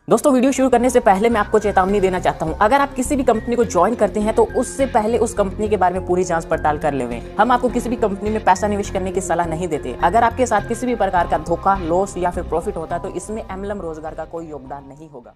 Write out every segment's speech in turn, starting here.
दोस्तों वीडियो शुरू करने से पहले मैं आपको चेतावनी देना चाहता हूं। अगर आप किसी भी कंपनी को ज्वाइन करते हैं तो उससे पहले उस कंपनी के बारे में पूरी जांच पड़ताल कर लें। हम आपको किसी भी कंपनी में पैसा निवेश करने की सलाह नहीं देते। अगर आपके साथ किसी भी प्रकार का धोखा, लॉस या फिर प्रॉफिट होता है तो इसमें एमएलएम रोजगार का कोई योगदान नहीं होगा।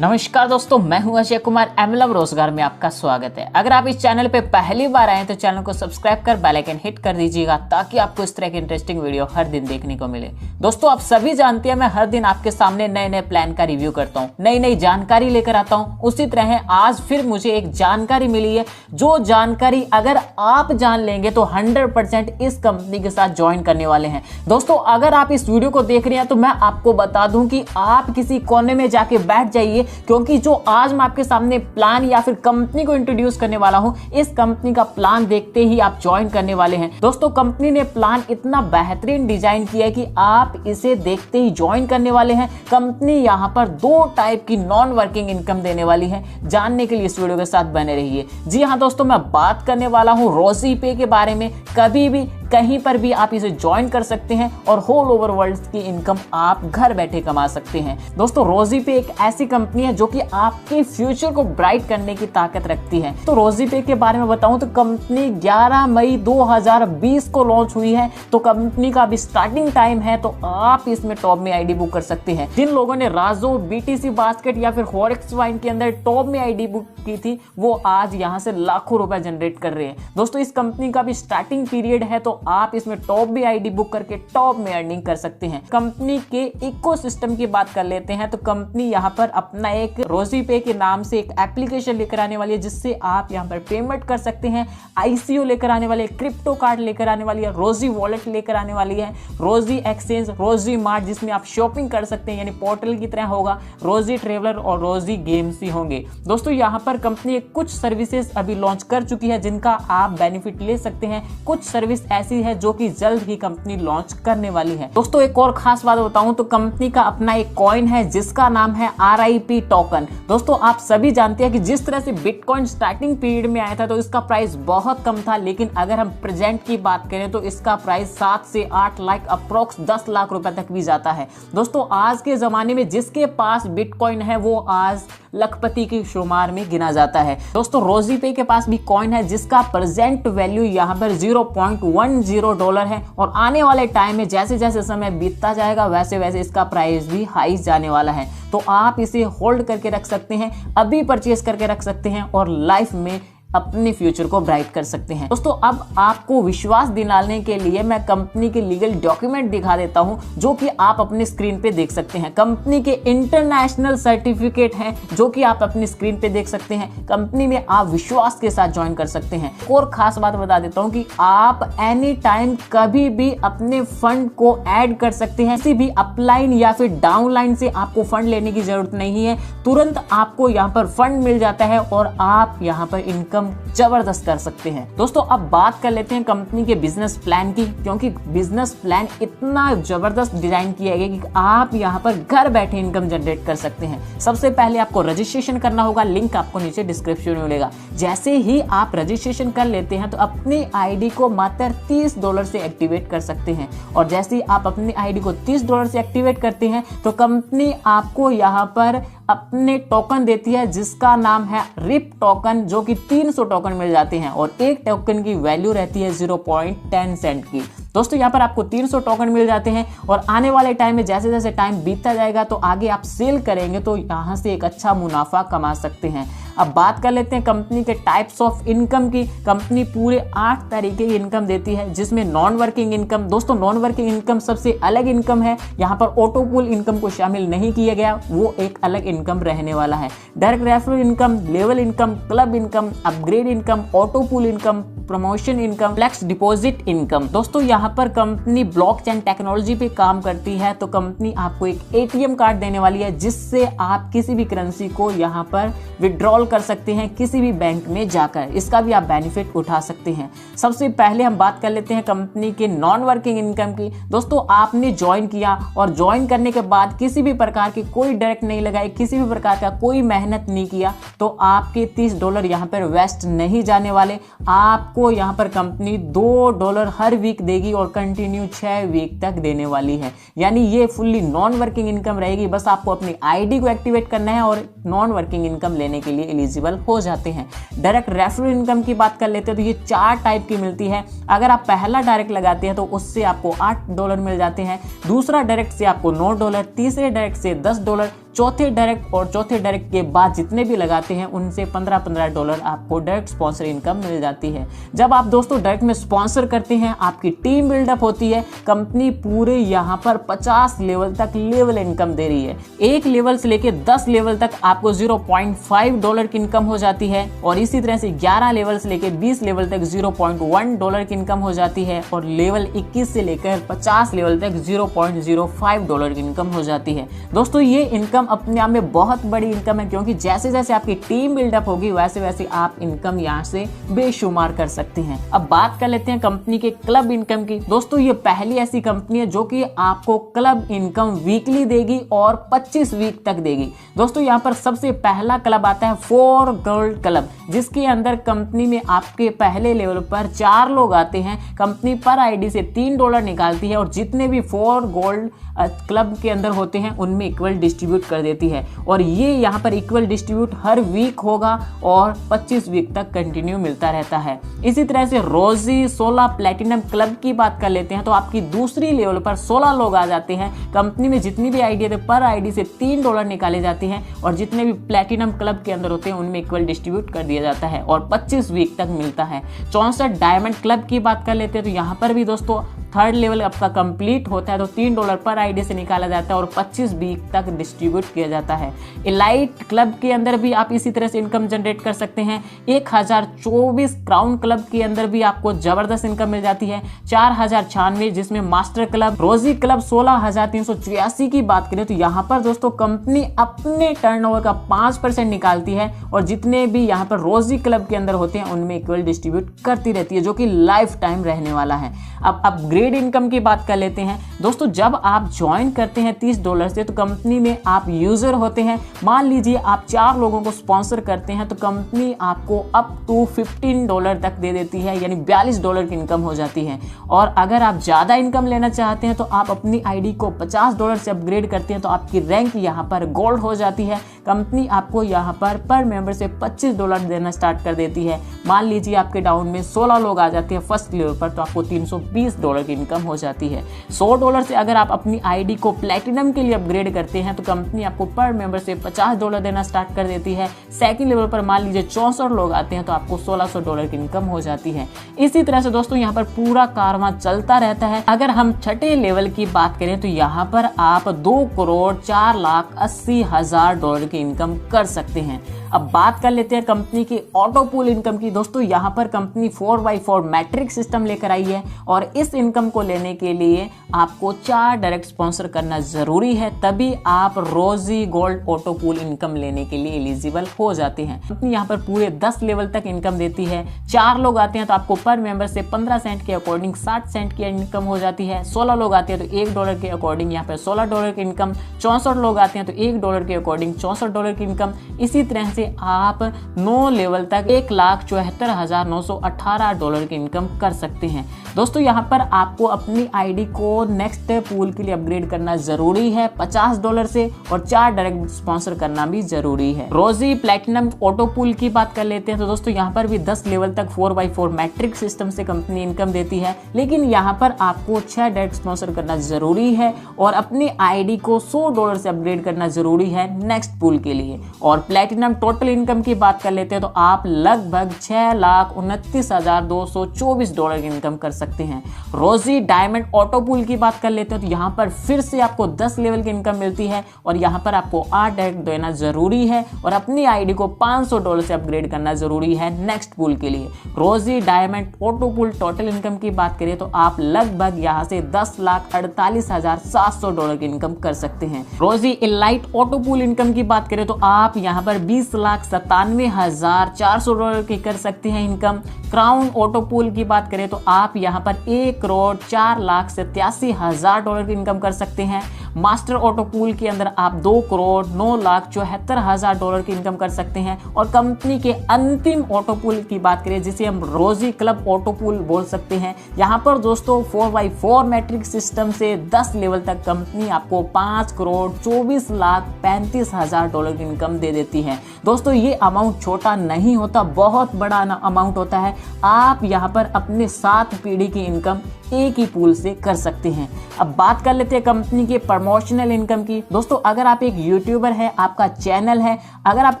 नमस्कार दोस्तों, मैं हूं अजय कुमार। एमएलएम रोजगार में आपका स्वागत है। अगर आप इस चैनल पे पहली बार आए तो चैनल को सब्सक्राइब कर बेल आइकन हिट कर दीजिएगा ताकि आपको इस तरह की इंटरेस्टिंग वीडियो हर दिन देखने को मिले। दोस्तों आप सभी जानते हैं मैं हर दिन आपके सामने नए नए प्लान का रिव्यू करता हूं, नई नई जानकारी लेकर आता हूं। उसी तरह आज फिर मुझे एक जानकारी मिली है, जो जानकारी अगर आप जान लेंगे तो 100% इस कंपनी के साथ ज्वाइन करने वाले हैं। दोस्तों अगर आप इस वीडियो को देख रहे हैं तो मैं आपको बता दूं कि आप किसी कोने में जाके बैठ जाइए, क्योंकि जो आज मैं आपके सामने प्लान या फिर कंपनी को इंट्रोड्यूस करने वाला हूं, इस कंपनी का प्लान देखते ही आप ज्वाइन करने वाले हैं। दोस्तों कंपनी ने प्लान इतना बेहतरीन डिजाइन किया है कि आप इसे देखते ही ज्वाइन करने वाले हैं। कंपनी यहां पर 2 टाइप की नॉन वर्किंग इनकम देने वाली है। जानने के लिए इस वीडियो के साथ बने रहिए। जी हां दोस्तों, मैं बात करने वाला हूं रोजी पे के बारे में। कभी भी कहीं पर भी आप इसे ज्वाइन कर सकते हैं और होल ओवर वर्ल्ड की इनकम आप घर बैठे कमा सकते हैं। दोस्तों रोजी पे एक ऐसी कंपनी है जो कि आपके फ्यूचर को ब्राइट करने की ताकत रखती है। तो रोजी पे के बारे में बताऊं तो कंपनी 11 मई 2020 को लॉन्च हुई है। तो कंपनी का अभी स्टार्टिंग टाइम है, तो आप इसमें टॉप में आईडी बुक कर सकते हैं। जिन लोगों ने राजो, बीटीसी बास्केट या फिर फॉरेक्स वाइन के अंदर टॉप में आईडी बुक की थी, वो आज यहां से लाखों रुपए जनरेट कर रहे हैं। दोस्तों इस कंपनी का भी स्टार्टिंग पीरियड है, तो आप इसमें टॉप भी आईडी बुक करके टॉप में अर्निंग कर सकते हैं। कंपनी के इकोसिस्टम की बात कर लेते हैं तो कंपनी यहां पर अपना एक रोजी पे के नाम से एक एप्लीकेशन लेकर आने वाली है, जिससे आप यहां पर पेमेंट कर सकते हैं। आईसीओ लेकर आने वाले, क्रिप्टो कार्ड लेकर आने वाली है, रोजी वॉलेट लेकर आने वाली है, रोजी एक्सचेंज, रोजी मार्ट जिसमें आप शॉपिंग कर सकते हैं, यानी पोर्टल की तरह होगा, रोजी ट्रेवलर और रोजी गेम्स ही होंगे। दोस्तों यहां पर कंपनी कुछ सर्विसेज अभी लॉन्च कर चुकी है जिनका आप बेनिफिट ले सकते हैं। कुछ सर्विस ऐसी है जो कि जल्द ही कंपनी लॉन्च करने वाली है। दोस्तों एक और खास बात बताऊं तो कंपनी का अपना एक कॉइन है जिसका नाम है RIP टोकन। दोस्तों आप सभी जानते हैं कि जिस तरह से बिटकॉइन स्टार्टिंग पीरियड में आया था तो इसका प्राइस बहुत कम था, लेकिन अगर हम प्रेजेंट की बात करें तो इसका प्राइस 7 से 8 लाख अप्रोक्स 10 लाख रुपए तक भी जाता है। दोस्तों आज के जमाने में जिसके पास बिटकॉइन है वो आज लखपति की शुमार में गिना जाता है। दोस्तों रोजी पे के पास भी कॉइन है जिसका प्रेजेंट वैल्यू यहाँ पर $0.10 है, और आने वाले टाइम में जैसे जैसे समय बीतता जाएगा वैसे वैसे इसका प्राइस भी हाई जाने वाला है। तो आप इसे होल्ड करके रख सकते हैं, अभी परचेज करके रख सकते हैं और लाइफ में अपने फ्यूचर को ब्राइट कर सकते हैं। दोस्तों अब आपको विश्वास दिलाने के लिए मैं कंपनी के लीगल डॉक्यूमेंट दिखा देता हूं, जो कि आप अपने स्क्रीन पे देख सकते हैं। कंपनी के इंटरनेशनल सर्टिफिकेट हैं जो कि आप अपनी स्क्रीन पे देख सकते हैं। कंपनी में आप विश्वास के साथ ज्वाइन कर सकते हैं। और खास बात बता देता हूं कि आप एनी टाइम कभी भी अपने फंड को ऐड कर सकते हैं। किसी भी अपलाइन या फिर डाउनलाइन से आपको फंड लेने की जरूरत नहीं है, तुरंत आपको यहाँ पर फंड मिल जाता है और आप यहाँ पर इनकम जबरदस्त कर सकते हैं। दोस्तों अब बात कर लेते हैं कंपनी के बिजनेस प्लान की, क्योंकि बिजनेस प्लान इतना जबरदस्त डिजाइन किया गया कि आप यहां पर घर बैठे इनकम जनरेट कर सकते हैं। सबसे पहले आपको रजिस्ट्रेशन करना होगा, लिंक आपको नीचे डिस्क्रिप्शन में मिलेगा। जैसे ही आप रजिस्ट्रेशन कर लेते हैं तो अपनी आईडी को मात्र $30 से एक्टिवेट कर सकते हैं, और जैसे ही आप अपनी आईडी को $30 से एक्टिवेट करते हैं तो कंपनी आपको यहाँ पर अपने टोकन देती है जिसका नाम है रिप टोकन, जो कि 300 टोकन मिल जाते हैं और एक टोकन की वैल्यू रहती है 0.10 सेंट की। दोस्तों यहाँ पर आपको 300 टोकन मिल जाते हैं, और आने वाले टाइम में जैसे जैसे टाइम बीतता जाएगा तो आगे आप सेल करेंगे तो यहाँ से एक अच्छा मुनाफा कमा सकते हैं। अब बात कर लेते हैं कंपनी के टाइप्स ऑफ इनकम की। कंपनी पूरे 8 तरीके की इनकम देती है, जिसमें नॉन वर्किंग इनकम। दोस्तों नॉन वर्किंग इनकम सबसे अलग इनकम है, यहाँ पर ऑटो पूल इनकम को शामिल नहीं किया गया, वो एक अलग इनकम रहने वाला है। Direct referral income, level income, club income, upgrade income, auto pool income, promotion income, flex deposit income. दोस्तों यहाँ पर कंपनी ब्लॉकचेन टेक्नोलॉजी पे काम करती है, तो कंपनी आपको एक ATM कार्ड देने वाली है जिससे आप किसी भी करेंसी को यहाँ पर विड्रॉल कर सकते हैं किसी भी बैंक में जाकर। इसका भी आप बेनिफिट उठा सकते हैं। सबसे पहले हम बात कर लेते हैं कंपनी के नॉन वर्किंग इनकम की। दोस्तों आपने ज्वाइन किया और ज्वाइन करने के बाद किसी भी प्रकार की कोई डायरेक्ट नहीं लगाई, किसी भी प्रकार का कोई मेहनत नहीं किया, तो आपके $30 यहाँ पर वेस्ट नहीं जाने वाले। आपको यहाँ पर कंपनी $2 हर वीक देगी और कंटिन्यू 6 वीक तक देने वाली है। यानी ये फुल्ली नॉन वर्किंग इनकम रहेगी, बस आपको अपनी आईडी को एक्टिवेट करना है और नॉन वर्किंग इनकम लेने के लिए एलिजिबल हो जाते हैं। डायरेक्ट रेफरल इनकम की बात कर लेते हैं तो ये 4 टाइप की मिलती है। अगर आप पहला डायरेक्ट लगाते हैं तो उससे आपको $8 मिल जाते हैं, दूसरा डायरेक्ट से आपको $9, तीसरे डायरेक्ट से $10, चौथे डायरेक्ट और चौथे डायरेक्ट के बाद जितने भी लगाते हैं उनसे $15 आपको डायरेक्ट स्पॉन्सर इनकम मिल जाती है। जब आप दोस्तों डायरेक्ट में स्पॉन्सर करते हैं, आपकी टीम बिल्डअप होती है, कंपनी पूरे यहाँ पर 50 लेवल तक लेवल इनकम दे रही है। 1 लेवल से लेके 10 लेवल तक आपको $0.5 की इनकम हो जाती है और इसी तरह से 11 लेवल से लेके 20 लेवल तक $0.1 की इनकम हो जाती है और लेवल 21 से लेकर 50 लेवल तक $0.05 की इनकम हो जाती है। दोस्तों ये इनकम अपने आप में बहुत बड़ी इनकम है, क्योंकि जैसे जैसे आपकी टीम बिल्डअप होगी वैसे वैसे आप इनकम यहाँ से बेशुमार कर सकते हैं। अब बात कर लेते हैं कंपनी के क्लब इनकम की। दोस्तों ये पहली ऐसी कंपनी है जो कि आपको क्लब इनकम वीकली देगी और 25 वीक तक देगी। दोस्तों यहाँ पर सबसे पहला क्लब आता है 4 गोल्ड क्लब, जिसके अंदर कंपनी में आपके पहले लेवल पर 4 लोग आते हैं। कंपनी पर आईडी से $3 निकालती है और जितने भी 4 गोल्ड क्लब के अंदर होते हैं उनमें इक्वल डिस्ट्रीब्यूट कर देती है और ये यहाँ पर इक्वल डिस्ट्रीब्यूट हर वीक होगा और 25 वीक तक कंटिन्यू मिलता रहता है। इसी तरह से रोजी 16 प्लेटिनम क्लब की बात कर लेते हैं तो आपकी दूसरी लेवल पर 16 लोग आ जाते हैं। कंपनी में जितनी भी आईडी है पर आईडी से $3 निकाले जाते हैं और जितने भी प्लेटिनम क्लब के अंदर होते हैं उनमें इक्वल डिस्ट्रीब्यूट कर दिया जाता है और 25 वीक तक मिलता है। 64 डायमंड क्लब की बात कर लेते हैं तो यहाँ पर भी दोस्तों 3rd लेवल आपका कंप्लीट होता है तो $3 पर आईडी से निकाला जाता है और 25 वीक तक डिस्ट्रीब्यूट किया जाता है। एलाइट क्लब के अंदर भी आप इसी तरह से इनकम जनरेट कर सकते हैं। 1024 क्राउन क्लब के अंदर भी आपको जबरदस्त इनकम मिल जाती है। 4096 जिसमें मास्टर क्लब, रोजी क्लब 16384 की बात करें तो यहाँ पर दोस्तों कंपनी अपने टर्नओवर का 5% निकालती है और जितने भी यहाँ पर रोजी क्लब के अंदर होते हैं उनमें इक्वल डिस्ट्रीब्यूट करती रहती है, जो कि लाइफ टाइम रहने वाला है। अब अपग्रेड इनकम की बात कर लेते हैं। दोस्तों जब आप ज्वाइन करते हैं $30 से तो कंपनी में आप यूजर होते हैं। मान लीजिए आप 4 लोगों को स्पॉन्सर करते हैं तो कंपनी आपको अप टू $15 तक दे देती है, यानी $42 की इनकम हो जाती है। और अगर आप ज़्यादा इनकम लेना चाहते हैं तो आप अपनी आईडी को $50 से अपग्रेड करते हैं तो आपकी रैंक यहाँ पर गोल्ड हो जाती है। कंपनी आपको यहाँ पर मेंबर से $25 देना स्टार्ट कर देती है। मान लीजिए आपके डाउन में 16 लोग आ जाते हैं फर्स्ट लेवल पर तो आपको $320 की इनकम हो जाती है। $100 से अगर आप अपनी आईडी को प्लेटिनम के लिए अपग्रेड करते हैं तो कंपनी आपको पर मेंबर से $50 देना स्टार्ट कर देती है। सेकंड लेवल पर मान लीजिए 64 लोग आते हैं तो आपको $1600 की इनकम हो जाती है। इसी तरह से दोस्तों यहाँ पर पूरा कारवां चलता रहता है। अगर हम छठे लेवल की बात करें तो यहाँ पर आप $2,04,80,000 की इनकम कर सकते हैं। अब बात कर लेते हैं कंपनी की ऑटो पूल इनकम की। दोस्तों यहाँ पर कंपनी 4x4 मैट्रिक सिस्टम लेकर आई है और इस इनकम को लेने के लिए आपको 4 डायरेक्ट स्पॉन्सर करना जरूरी है, तभी आप रोजी गोल्ड ऑटो पूल इनकम लेने के लिए एलिजिबल हो जाते हैं। कंपनी यहाँ पर पूरे 10 लेवल तक इनकम देती है। 4 लोग आते हैं तो आपको पर मेंबर से 15 सेंट के अकॉर्डिंग 60 सेंट की इनकम हो जाती है। 16 लोग आते हैं तो $1 के अकॉर्डिंग यहाँ पर $16 की इनकम। 64 लोग आते हैं तो $1 के अकॉर्डिंग $64 की इनकम। इसी तरह से आप 9 लेवल तक $1,74,918 की इनकम कर सकते हैं। दोस्तों यहाँ पर आपको अपनी आईडी को नेक्स्ट पूल के लिए अपग्रेड करना जरूरी है $50 से और 4 डायरेक्ट स्पॉन्सर करना भी जरूरी है। रोजी प्लेटिनम ऑटो पूल की बात कर लेते हैं तो दोस्तों यहाँ पर भी 10 लेवल तक 4x4 मैट्रिक सिस्टम से कंपनी इनकम देती है, लेकिन यहाँ पर आपको 6 डायरेक्ट स्पॉन्सर करना जरूरी है और अपनी आईडी को $100 से अपग्रेड करना जरूरी है नेक्स्ट पूल के लिए। और प्लेटिनम टोटल इनकम की बात कर लेते हैं तो आप लगभग $6,29,224 की इनकम कर सकते हैं। रोजी डायमंड ऑटो पूल की बात कर लेते हैं तो यहाँ पर फिर से आपको 10 लेवल की इनकम मिलती है और यहाँ पर आपको 8 डायरेक्ट देना जरूरी है और अपनी आईडी को $500 से अपग्रेड करना जरूरी है नेक्स्ट पूल के लिए। रोजी diamond auto pool total income की बात करें तो आप लगभग यहाँ से $10,48,700 की इनकम कर सकते हैं। रोजी इलाइट ऑटो पूल इनकम की बात करें तो आप यहाँ पर $20,97,400 की कर सकते हैं इनकम। क्राउन ऑटो पूल की बात करें तो आप यहाँ पर 1,04,87,000 की इनकम कर सकते हैं। मास्टर ऑटो पूल के अंदर आप 2,09,74,000 की इनकम कर सकते हैं। और कंपनी के अंतिम ऑटो पूल की बात करें जिसे हम रोजी क्लब ऑटो पूल बोल सकते हैं, यहाँ पर दोस्तों 4x4 मैट्रिक सिस्टम से 10 लेवल तक कंपनी आपको 5,24,35,000 की इनकम दे देती है। दोस्तों ये अमाउंट छोटा नहीं होता, बहुत बड़ा अमाउंट होता है। आप यहाँ पर अपने 7 पीढ़ी की इनकम एक ही पूल से कर सकते हैं। अब बात कर लेते हैं कंपनी के प्रमोशनल इनकम की। दोस्तों अगर आप एक यूट्यूबर है, आपका चैनल है, अगर आप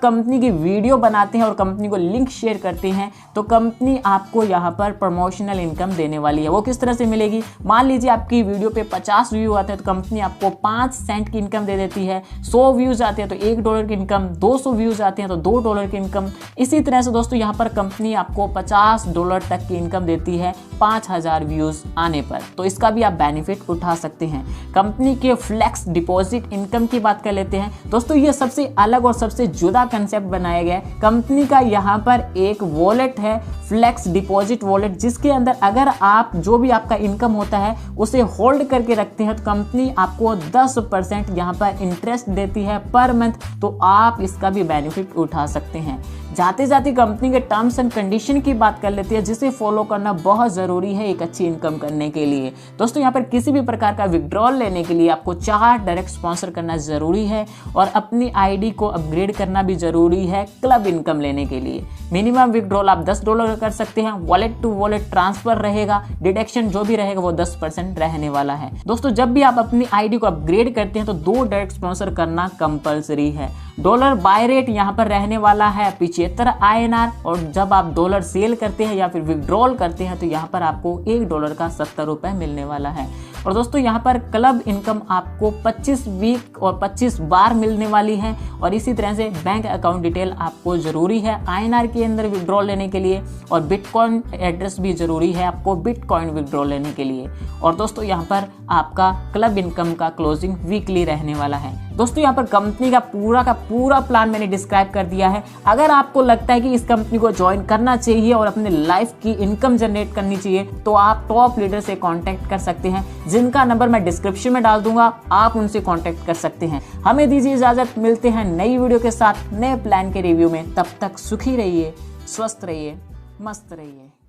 कंपनी की वीडियो बनाते हैं और कंपनी को लिंक शेयर करते हैं तो कंपनी आपको यहाँ पर प्रमोशनल इनकम देने वाली है। वो किस तरह से मिलेगी? मान लीजिए आपकी वीडियो पे 50 व्यू आते हैं तो कंपनी आपको 5 सेंट की इनकम दे देती है। 100 व्यूज आते हैं तो $1 की इनकम, 200 व्यूज आते हैं तो $2 की इनकम। इसी तरह से दोस्तों यहाँ पर कंपनी आपको $50 तक की इनकम देती है 5000 व्यूज आने पर, तो इसका भी आप बेनिफिट उठा सकते हैं। कंपनी के फ्लेक्स डिपॉजिट इनकम की बात कर लेते हैं। दोस्तों ये सबसे अलग और सबसे जुदा कंसेप्ट बनाया गया है। कंपनी का यहाँ पर एक वॉलेट है, फ्लेक्स डिपॉजिट वॉलेट, जिसके अंदर अगर आप जो भी आपका इनकम होता है उसे होल्ड करके रखते हैं तो कंपनी आपको 10% यहाँ पर इंटरेस्ट देती है पर मंथ, तो आप इसका भी बेनिफिट उठा सकते हैं। जाते जाते कंपनी के टर्म्स एंड कंडीशन की बात कर लेते हैं जिसे फॉलो करना बहुत ज़रूरी है एक अच्छी इनकम करने के लिए। दोस्तों यहाँ पर किसी भी प्रकार का विड्रॉल लेने के लिए आपको 4 डायरेक्ट स्पॉन्सर करना ज़रूरी है और अपनी आईडी को अपग्रेड करना भी ज़रूरी है क्लब इनकम लेने के लिए। मिनिमम विड्रॉल आप $10 कर सकते हैं। वॉलेट टू वॉलेट ट्रांसफर रहेगा, डिडक्शन जो भी रहेगा वो 10% रहने वाला है। दोस्तों जब भी आप अपनी आईडी को अपग्रेड करते हैं तो 2 डायरेक्ट स्पॉन्सर करना कंपलसरी है। डॉलर बाय रेट यहाँ पर रहने वाला है 75 INR और जब आप डॉलर सेल करते हैं या फिर विड्रॉल करते हैं तो यहाँ पर आपको $1 का 70 रुपये मिलने वाला है। और दोस्तों यहाँ पर क्लब इनकम आपको 25 वीक और 25 बार मिलने वाली है। और इसी तरह से बैंक अकाउंट डिटेल आपको ज़रूरी है INR के अंदर विड्रॉल लेने के लिए, और बिटकॉइन एड्रेस भी ज़रूरी है आपको बिटकॉइन विड्रॉल लेने के लिए। और दोस्तों यहाँ पर आपका क्लब इनकम का क्लोजिंग वीकली रहने वाला है। दोस्तों यहाँ पर कंपनी का पूरा प्लान मैंने डिस्क्राइब कर दिया है। अगर आपको लगता है कि इस कंपनी को ज्वाइन करना चाहिए और अपने लाइफ की इनकम जनरेट करनी चाहिए तो आप टॉप लीडर से कांटेक्ट कर सकते हैं, जिनका नंबर मैं डिस्क्रिप्शन में डाल दूंगा, आप उनसे कांटेक्ट कर सकते हैं। हमें दीजिए इजाजत, मिलते हैं नई वीडियो के साथ नए प्लान के रिव्यू में। तब तक सुखी रहिए, स्वस्थ रहिए, मस्त रहिए।